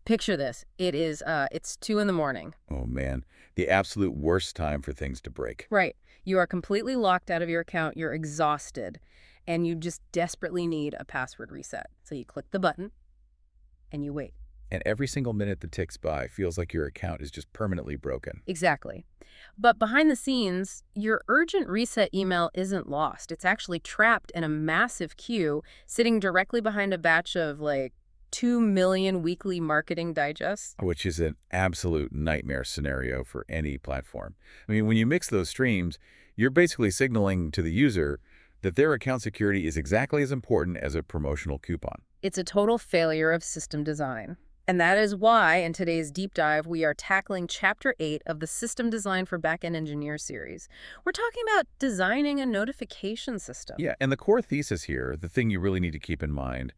Picture this. It's 2 in the morning. Oh man, the absolute worst time for things to break. Right. You are completely locked out of your account. You're exhausted. And you just desperately need a password reset. So you click the button and you wait. And every single minute that ticks by feels like your account is just permanently broken. Exactly. But behind the scenes, your urgent reset email isn't lost. It's actually trapped in a massive queue sitting directly behind a batch of 2 million weekly marketing digests. Which is an absolute nightmare scenario for any platform. I mean, when you mix those streams, you're basically signaling to the user that their account security is exactly as important as a promotional coupon. It's a total failure of system design. And that is why, in today's deep dive, we are tackling Chapter 8 of the System Design for Backend Engineers series. We're talking about designing a notification system. Yeah, and the core thesis here, the thing you really need to keep in mind,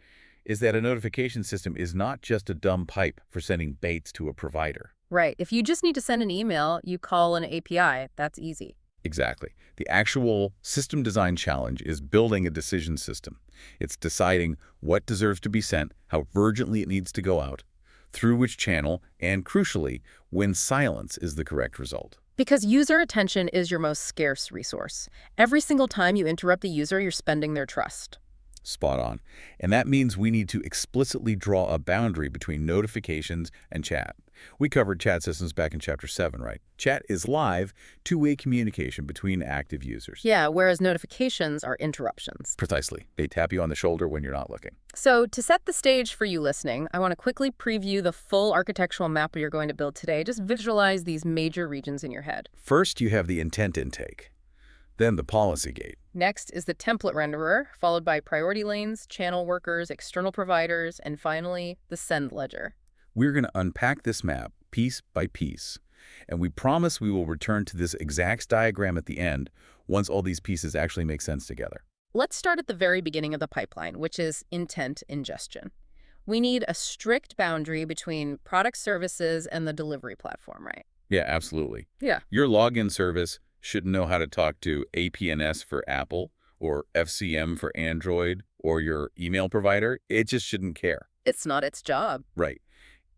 is that a notification system is not just a dumb pipe for sending baits to a provider. Right. If you just need to send an email, you call an API. That's easy. Exactly. The actual system design challenge is building a decision system. It's deciding what deserves to be sent, how urgently it needs to go out, through which channel, and crucially, when silence is the correct result. Because user attention is your most scarce resource. Every single time you interrupt the user, you're spending their trust. Spot on. And that means we need to explicitly draw a boundary between notifications and chat. We covered chat systems back in Chapter 7, right? Chat is live, two-way communication between active users. Yeah, whereas notifications are interruptions. Precisely. They tap you on the shoulder when you're not looking. So to set the stage for you listening, I want to quickly preview the full architectural map you're going to build today. Just visualize these major regions in your head. First, you have the intent intake, then the policy gate. Next is the template renderer, followed by priority lanes, channel workers, external providers, and finally, the send ledger. We're going to unpack this map piece by piece, and we promise we will return to this exact diagram at the end once all these pieces actually make sense together. Let's start at the very beginning of the pipeline, which is intent ingestion. We need a strict boundary between product services and the delivery platform, right? Yeah, absolutely. Yeah. Your login service should know how to talk to APNS for Apple or FCM for Android or your email provider. It just shouldn't care. It's not its job. Right.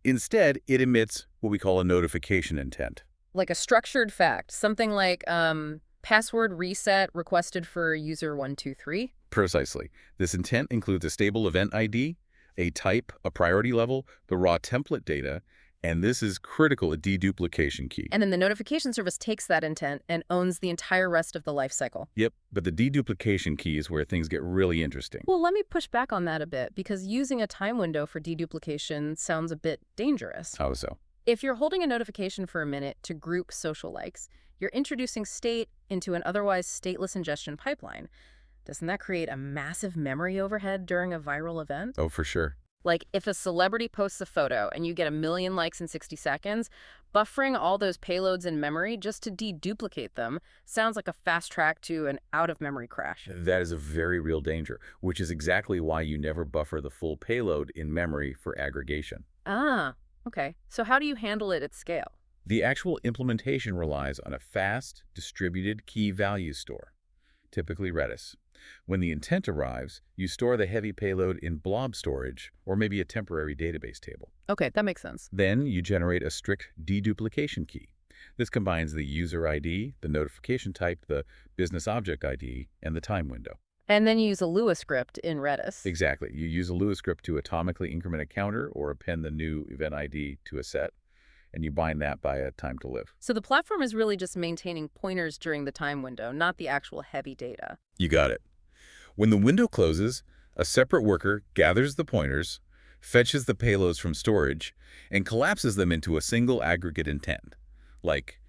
Instead, it emits what we call a notification intent. Like a structured fact, something like password reset requested for user 123. Precisely. This intent includes a stable event ID, a type, a priority level, the raw template data, and this is critical, a deduplication key. And then the notification service takes that intent and owns the entire rest of the lifecycle. Yep, but the deduplication key is where things get really interesting. Well, let me push back on that a bit, because using a time window for deduplication sounds a bit dangerous. How so? If you're holding a notification for a minute to group social likes, you're introducing state into an otherwise stateless ingestion pipeline. Doesn't that create a massive memory overhead during a viral event? Oh, for sure. Like if a celebrity posts a photo and you get 1 million likes in 60 seconds, buffering all those payloads in memory just to deduplicate them sounds like a fast track to an out-of-memory crash. That is a very real danger, which is exactly why you never buffer the full payload in memory for aggregation. Ah, okay. So how do you handle it at scale? The actual implementation relies on a fast, distributed key value store, typically Redis. When the intent arrives, you store the heavy payload in blob storage or maybe a temporary database table. Okay, that makes sense. Then you generate a strict deduplication key. This combines the user ID, the notification type, the business object ID, and the time window. And then you use a Lua script in Redis. Exactly. You use a Lua script to atomically increment a counter or append the new event ID to a set, and you bind that by a time to live. So the platform is really just maintaining pointers during the time window, not the actual heavy data. You got it. When the window closes, a separate worker gathers the pointers, fetches the payloads from storage, and collapses them into a single aggregate intent, like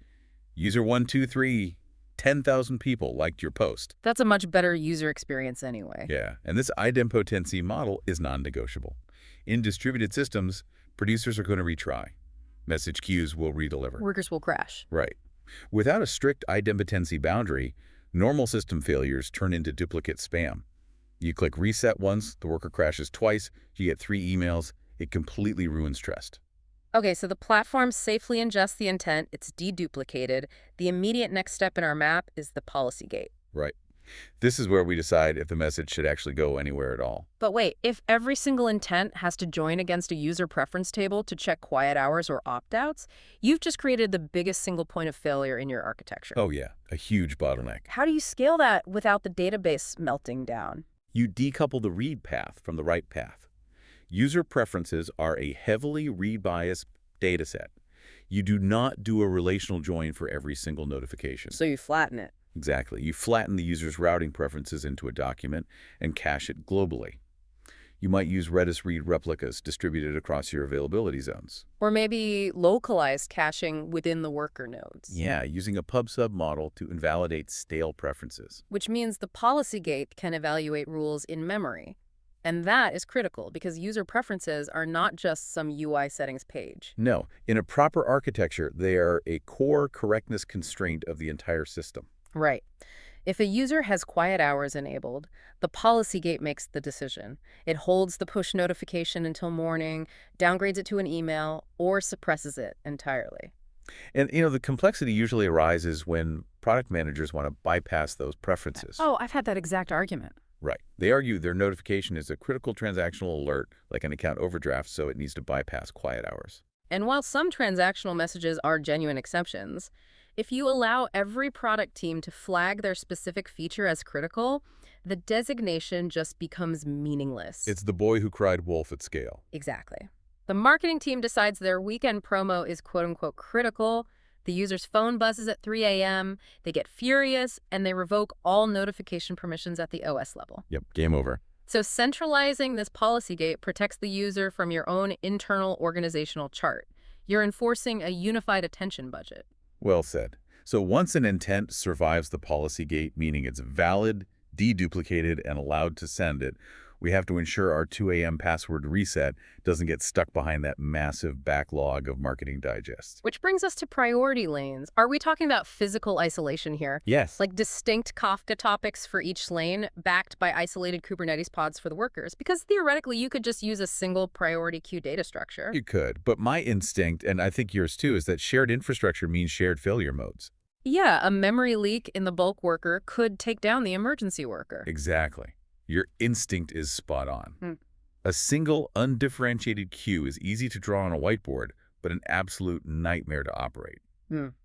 user 123, 10,000 people liked your post. That's a much better user experience anyway. Yeah, and this idempotency model is non-negotiable. In distributed systems, producers are going to retry. Message queues will redeliver. Workers will crash. Right. Without a strict idempotency boundary, normal system failures turn into duplicate spam. You click reset once, the worker crashes twice, you get 3 emails, it completely ruins trust. Okay, so the platform safely ingests the intent, it's deduplicated. The immediate next step in our map is the policy gate. Right. This is where we decide if the message should actually go anywhere at all. But wait, if every single intent has to join against a user preference table to check quiet hours or opt-outs, you've just created the biggest single point of failure in your architecture. Oh yeah, a huge bottleneck. How do you scale that without the database melting down? You decouple the read path from the write path. User preferences are a heavily read-biased dataset. You do not do a relational join for every single notification. So you flatten it. Exactly. You flatten the user's routing preferences into a document and cache it globally. You might use Redis read replicas distributed across your availability zones. Or maybe localized caching within the worker nodes. Yeah, using a pub/sub model to invalidate stale preferences. Which means the policy gate can evaluate rules in memory. And that is critical because user preferences are not just some UI settings page. No, in a proper architecture, they are a core correctness constraint of the entire system. Right. If a user has quiet hours enabled, the policy gate makes the decision. It holds the push notification until morning, downgrades it to an email, or suppresses it entirely. And, the complexity usually arises when product managers want to bypass those preferences. Oh, I've had that exact argument. Right. They argue their notification is a critical transactional alert, like an account overdraft, so it needs to bypass quiet hours. And while some transactional messages are genuine exceptions, if you allow every product team to flag their specific feature as critical, the designation just becomes meaningless. It's the boy who cried wolf at scale. Exactly. The marketing team decides their weekend promo is quote-unquote critical. The user's phone buzzes at 3 a.m., they get furious, and they revoke all notification permissions at the OS level. Yep, game over. So centralizing this policy gate protects the user from your own internal organizational chart. You're enforcing a unified attention budget. Well said. So once an intent survives the policy gate, meaning it's valid, deduplicated, and allowed to send it, we have to ensure our 2 a.m. password reset doesn't get stuck behind that massive backlog of marketing digests. Which brings us to priority lanes. Are we talking about physical isolation here? Yes. Like distinct Kafka topics for each lane, backed by isolated Kubernetes pods for the workers? Because theoretically, you could just use a single priority queue data structure. You could, but my instinct, and I think yours too, is that shared infrastructure means shared failure modes. Yeah, a memory leak in the bulk worker could take down the emergency worker. Exactly. Your instinct is spot on. A single, undifferentiated queue is easy to draw on a whiteboard, but an absolute nightmare to operate.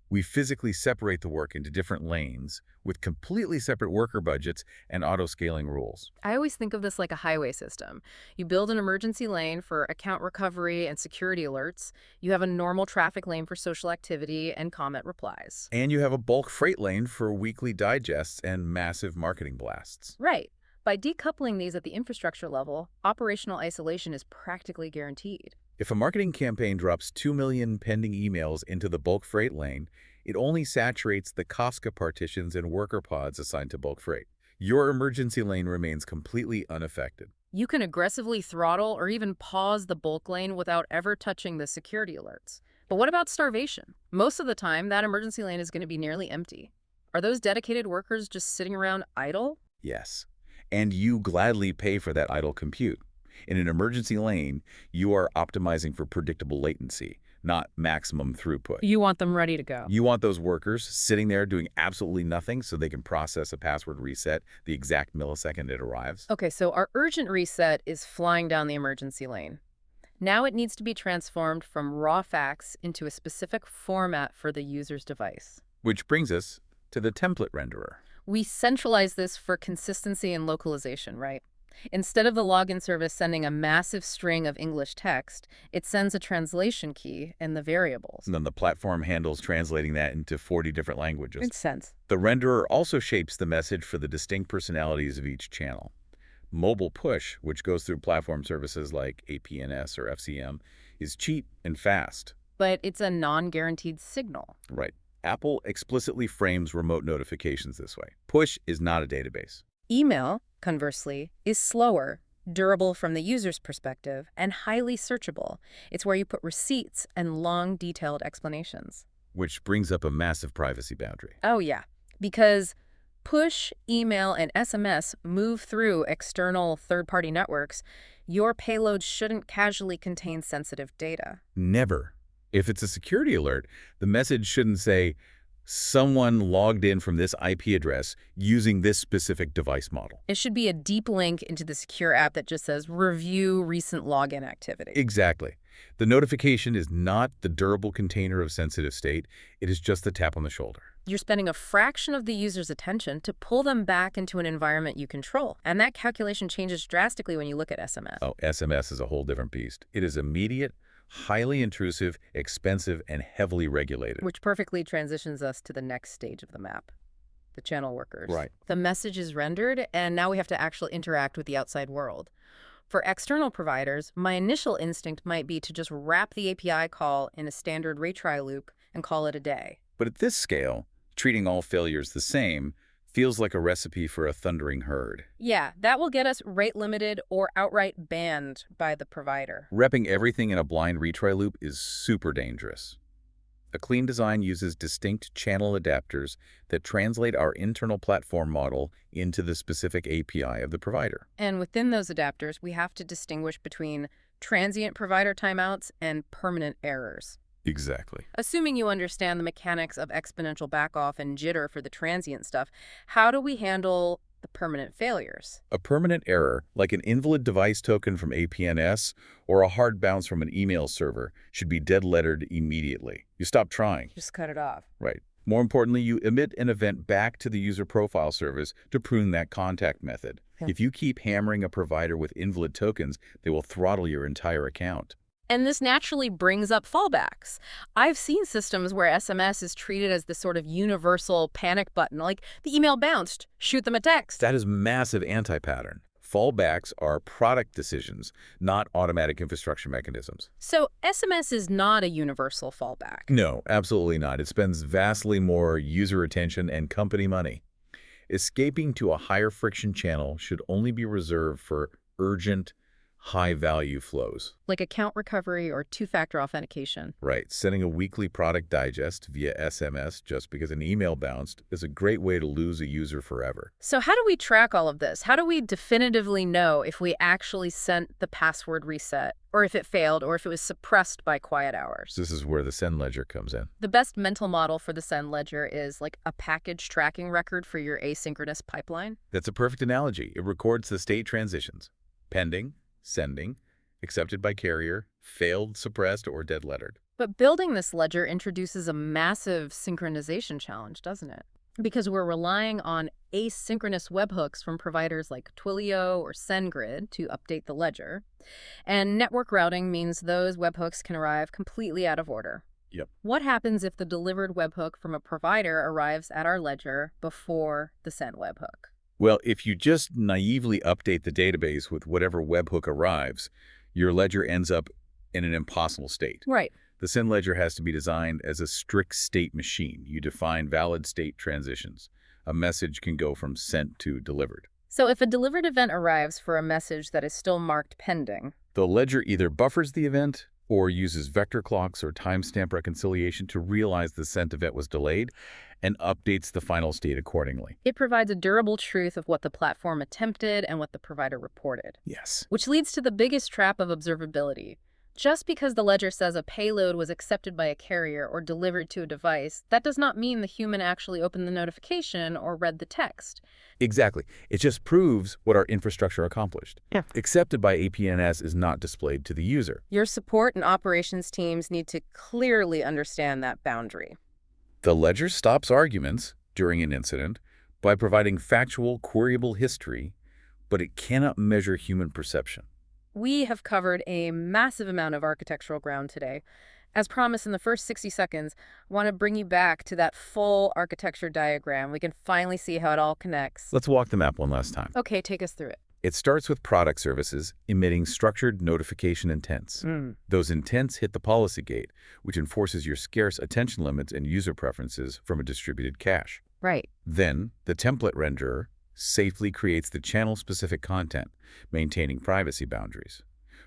We physically separate the work into different lanes with completely separate worker budgets and auto-scaling rules. I always think of this like a highway system. You build an emergency lane for account recovery and security alerts. You have a normal traffic lane for social activity and comment replies. And you have a bulk freight lane for weekly digests and massive marketing blasts. Right. By decoupling these at the infrastructure level, operational isolation is practically guaranteed. If a marketing campaign drops 2 million pending emails into the bulk freight lane, it only saturates the Kafka partitions and worker pods assigned to bulk freight. Your emergency lane remains completely unaffected. You can aggressively throttle or even pause the bulk lane without ever touching the security alerts. But what about starvation? Most of the time, that emergency lane is going to be nearly empty. Are those dedicated workers just sitting around idle? Yes. And you gladly pay for that idle compute. In an emergency lane, you are optimizing for predictable latency, not maximum throughput. You want them ready to go. You want those workers sitting there doing absolutely nothing so they can process a password reset the exact millisecond it arrives. Okay, so our urgent reset is flying down the emergency lane. Now it needs to be transformed from raw facts into a specific format for the user's device. Which brings us to the template renderer. We centralize this for consistency and localization, right? Instead of the login service sending a massive string of English text, it sends a translation key and the variables. And then the platform handles translating that into 40 different languages. Makes sense. The renderer also shapes the message for the distinct personalities of each channel. Mobile push, which goes through platform services like APNS or FCM, is cheap and fast. But it's a non-guaranteed signal. Right. Apple explicitly frames remote notifications this way. Push is not a database. Email, conversely, is slower, durable from the user's perspective, and highly searchable. It's where you put receipts and long, detailed explanations. Which brings up a massive privacy boundary. Oh, yeah. Because push, email, and SMS move through external third-party networks, your payload shouldn't casually contain sensitive data. Never. If it's a security alert, the message shouldn't say, someone logged in from this IP address using this specific device model. It should be a deep link into the secure app that just says review recent login activity. Exactly. The notification is not the durable container of sensitive state. It is just the tap on the shoulder. You're spending a fraction of the user's attention to pull them back into an environment you control. And that calculation changes drastically when you look at SMS. Oh, SMS is a whole different beast. It is immediate, highly intrusive, expensive, and heavily regulated. Which perfectly transitions us to the next stage of the map, the channel workers. Right. The message is rendered, and now we have to actually interact with the outside world. For external providers, my initial instinct might be to just wrap the API call in a standard retry loop and call it a day. But at this scale, treating all failures the same feels like a recipe for a thundering herd. Yeah, that will get us rate limited or outright banned by the provider. Repping everything in a blind retry loop is super dangerous. A clean design uses distinct channel adapters that translate our internal platform model into the specific API of the provider. And within those adapters, we have to distinguish between transient provider timeouts and permanent errors. Exactly. Assuming you understand the mechanics of exponential backoff and jitter for the transient stuff, how do we handle the permanent failures? A permanent error, like an invalid device token from APNS or a hard bounce from an email server, should be dead-lettered immediately. You stop trying. Just cut it off. Right. More importantly, you emit an event back to the user profile service to prune that contact method. If you keep hammering a provider with invalid tokens, they will throttle your entire account. And this naturally brings up fallbacks. I've seen systems where SMS is treated as this sort of universal panic button, like the email bounced, shoot them a text. That is massive anti-pattern. Fallbacks are product decisions, not automatic infrastructure mechanisms. So SMS is not a universal fallback. No, absolutely not. It spends vastly more user attention and company money. Escaping to a higher friction channel should only be reserved for urgent, high-value flows. Like account recovery or two-factor authentication. Right. Sending a weekly product digest via SMS just because an email bounced is a great way to lose a user forever. So how do we track all of this? How do we definitively know if we actually sent the password reset, or if it failed, or if it was suppressed by quiet hours? This is where the send ledger comes in. The best mental model for the send ledger is like a package tracking record for your asynchronous pipeline. That's a perfect analogy. It records the state transitions: pending, sending, accepted by carrier, failed, suppressed, or dead-lettered. But building this ledger introduces a massive synchronization challenge, doesn't it? Because we're relying on asynchronous webhooks from providers like Twilio or SendGrid to update the ledger. And network routing means those webhooks can arrive completely out of order. Yep. What happens if the delivered webhook from a provider arrives at our ledger before the send webhook? Well, if you just naively update the database with whatever webhook arrives, your ledger ends up in an impossible state. Right. The send ledger has to be designed as a strict state machine. You define valid state transitions. A message can go from sent to delivered. So if a delivered event arrives for a message that is still marked pending, the ledger either buffers the event or uses vector clocks or timestamp reconciliation to realize the sent event was delayed and updates the final state accordingly. It provides a durable truth of what the platform attempted and what the provider reported. Yes. Which leads to the biggest trap of observability. Just because the ledger says a payload was accepted by a carrier or delivered to a device, that does not mean the human actually opened the notification or read the text. Exactly. It just proves what our infrastructure accomplished. Yeah. Accepted by APNS is not displayed to the user. Your support and operations teams need to clearly understand that boundary. The ledger stops arguments during an incident by providing factual, queryable history, but it cannot measure human perception. We have covered a massive amount of architectural ground today. As promised in the first 60 seconds, I want to bring you back to that full architecture diagram. We can finally see how it all connects. Let's walk the map one last time. Okay, take us through it. It starts with product services emitting structured notification intents. Those intents hit the policy gate, which enforces your scarce attention limits and user preferences from a distributed cache. Right. Then, the template renderer safely creates the channel-specific content, maintaining privacy boundaries.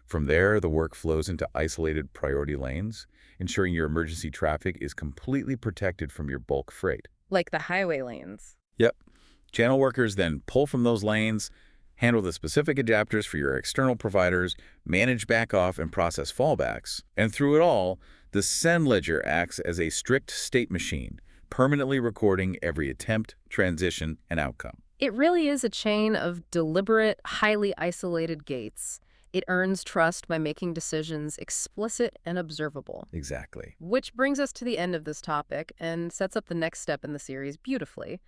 From there, the work flows into isolated priority lanes, ensuring your emergency traffic is completely protected from your bulk freight. Like the highway lanes. Yep. Channel workers then pull from those lanes, handle the specific adapters for your external providers, manage backoff and process fallbacks. And through it all, the send ledger acts as a strict state machine, permanently recording every attempt, transition, and outcome. It really is a chain of deliberate, highly isolated gates. It earns trust by making decisions explicit and observable. Exactly. Which brings us to the end of this topic and sets up the next step in the series beautifully.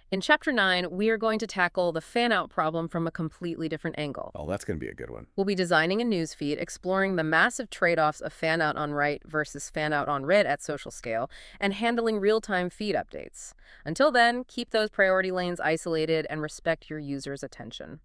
In Chapter 9, we are going to tackle the fan-out problem from a completely different angle. Oh, that's going to be a good one. We'll be designing a newsfeed, exploring the massive trade-offs of fan-out on write versus fan-out on read at social scale, and handling real-time feed updates. Until then, keep those priority lanes isolated and respect your users' attention.